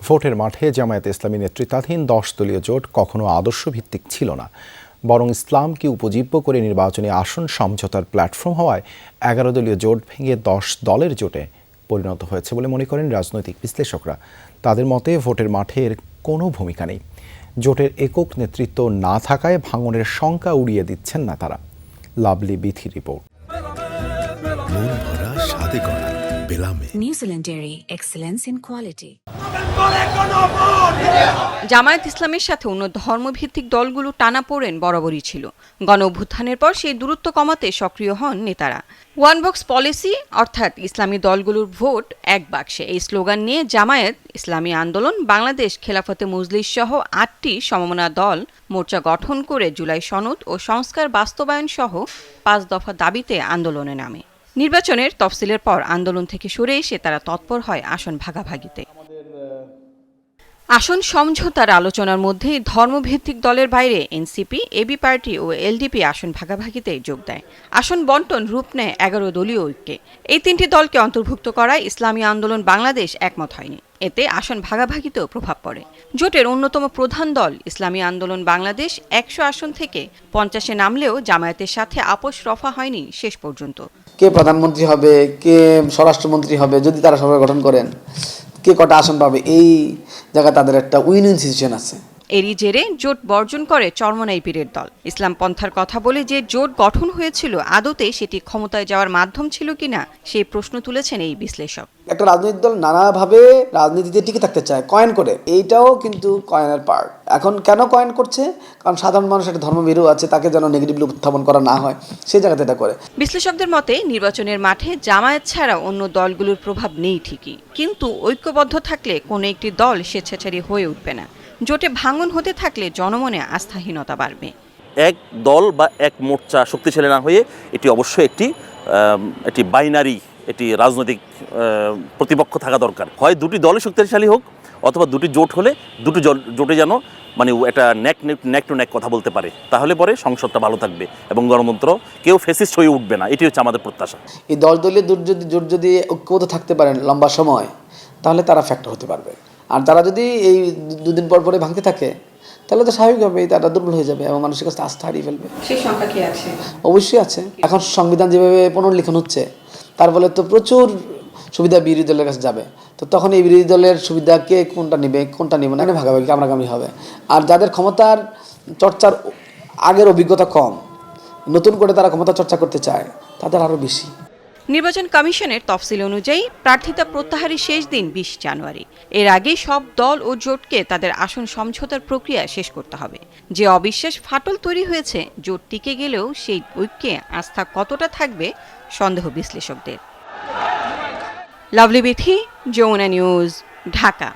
ভোটের মাঠে জামায়াতে ইসলামী নেতৃত্বাধীন 10 দলীয় জোট কখনো আদর্শভিত্তিক ছিল না, বরং ইসলামকে উপজীব্য করে নির্বাচনী আসন সমঝোতার প্ল্যাটফর্ম হওয়ায় 11 দলীয় জোট ভেঙে 10 দলের জোটে পরিণত হয়েছে বলে মনে করেন রাজনৈতিক বিশ্লেষকরা। তাদের মতে ভোটের মাঠের কোনো ভূমিকা নেই। জোটের একক নেতৃত্ব না থাকায় ভাঙনের শঙ্কা উড়িয়ে দিচ্ছেন না তারা। Lovely Bithi report. New Zealand dairy, excellence in quality. Jamaat ইসলামের সাথে অন্য ধর্মভিত্তিক দলগুলো টানাপোড়েন বরাবরই ছিল। গণ অভ্যুত্থানের পর সেই দূরত্ব কমাতে সক্রিয় হন নেতারা। ওয়ান বক্স পলিসি, অর্থাৎ ইসলামী দলগুলোর ভোট এক বাক্সে, এই স্লোগান নিয়ে জামায়াত ইসলামী আন্দোলন, বাংলাদেশ খেলাফতে মজলিস সহ 8টি সমমনা দল মোর্চা গঠন করে জুলাই সনদ ও সংস্কার বাস্তবায়ন সহ 5 দফা দাবিতে আন্দোলনে নামে। নির্বাচনের তফসিলের পর আন্দোলন থেকে সরে এসে তারা তৎপর হয় আসন ভাগাভাগিতে। আসন সমঝোতার আলোচনার মধ্যে ধর্মভিত্তিক দলের বাইরে এনসিপি, এবি পার্টি ও এলডিপি আসন ভাগাভাগিতে যোগ দেয়। আসন বন্টন রূপ নেয় 11 দলীয় ঐক্যে। এই 3টি দলকে অন্তর্ভুক্ত করায় ইসলামী আন্দোলন বাংলাদেশ একমত হয়নি। এতে আসন ভাগাভাগিতেও প্রভাব পড়ে। জোটের অন্যতম প্রধান দল ইসলামী আন্দোলন বাংলাদেশ 100 আসন থেকে 50-এ নামলেও জামায়াতের সাথে আপোষ রফা হয়নি শেষ পর্যন্ত। কে প্রধানমন্ত্রী হবে, কে স্বরাষ্ট্রমন্ত্রী হবে, যদি তারা সরকার গঠন করেন, কে কটা আসন পাবে, এই জায়গায় তাদের একটা উইন উইন সিচুয়েশন আছে। এরই জেরে জোট বর্জন করে চরমনাই পীরের দল। ইসলাম পন্থার কথা বলে যে জোট গঠন হয়েছিল, আদতে সেটি ক্ষমতায় যাওয়ার মাধ্যম ছিল কিনা সেই প্রশ্ন তুলেছেন এই বিশ্লেষক। একটা রাজনৈতিক দল নানাভাবে রাজনীতিতে টিকে থাকতে চায়, কয়েন করে। এইটাও কিন্তু কয়েনের পার্ট। এখন কেন কয়েন করছে? কারণ সাধারণ মানুষ একটা ধর্মভীরু আছে, তাকে যেন নেগেটিভলি উত্থাপন করা না হয়, সেই জায়গাতে এটা করে। বিশ্লেষকদের মতে নির্বাচনের মাঠে জামায়াত ছাড়া অন্য দলগুলোর প্রভাব নেই ঠিকই, কিন্তু ঐক্যবদ্ধ থাকলে কোনো একটি দল স্বেচ্ছাচারী হয়ে উঠবে না। জোটে ভাঙন হতে থাকলে জনমনে আস্থাহীনতা বাড়বে। এক দল বা এক মোর্চা শক্তিশালী না হয়ে এটি অবশ্যই একটি বাইনারি, এটি রাজনৈতিক প্রতিপক্ষ থাকা দরকার। হয় দুটি দলে শক্তিশালী হোক, অথবা দুটি জোট হলে দুটি জোটে যেন একটা নেক টু নেক কথা বলতে পারে, তাহলে পরে সংসদটা ভালো থাকবে এবং গণতন্ত্র কেউ ফেসিস্ট হয়ে উঠবে না। এটি হচ্ছে আমাদের প্রত্যাশা। এই দলীয় জোট যদি ঐক্যবদ্ধ থাকতে পারেন লম্বা সময়, তাহলে তারা ফ্যাক্টর হতে পারবে। আর তারা যদি এই দুদিন পর পরে ভাঙতে থাকে, তাহলে তো স্বাভাবিকভাবেই তারা দুর্বল হয়ে যাবে এবং মানুষের কাছে আস্থা হারিয়ে ফেলবে। সেই সংখ্যা কি আছে? অবশ্যই আছে। এখন সংবিধান যেভাবে পুনর্লিখন হচ্ছে, তার ফলে তো প্রচুর সুবিধা বিরোধী দলের কাছে যাবে। তো তখন এই বিরোধী দলের সুবিধা কে কোনটা নিবে, কোনটা নিবে না, ভাগাভাগি কামড়াকামড়ি হবে। আর যাদের ক্ষমতার চর্চার আগের অভিজ্ঞতা কম, নতুন করে তারা ক্ষমতা চর্চা করতে চায়, তাদের আরও বেশি। নির্বাচন কমিশনের তফসিল অনুযায়ী প্রার্থিতা প্রত্যাহারের শেষ দিন 20 জানুয়ারি। এর আগে সব দল ও জোটকে তাদের আসন সমঝোতার প্রক্রিয়া শেষ করতে হবে। যে অবিশ্বাস ফাটল তৈরি হয়েছে, জোট টিকে গেলেও সেই ঐক্যে আস্থা কতটা থাকবে সন্দেহ বিশ্লেষকদের। লাভলি বিথি, যমুনা নিউজ, ঢাকা।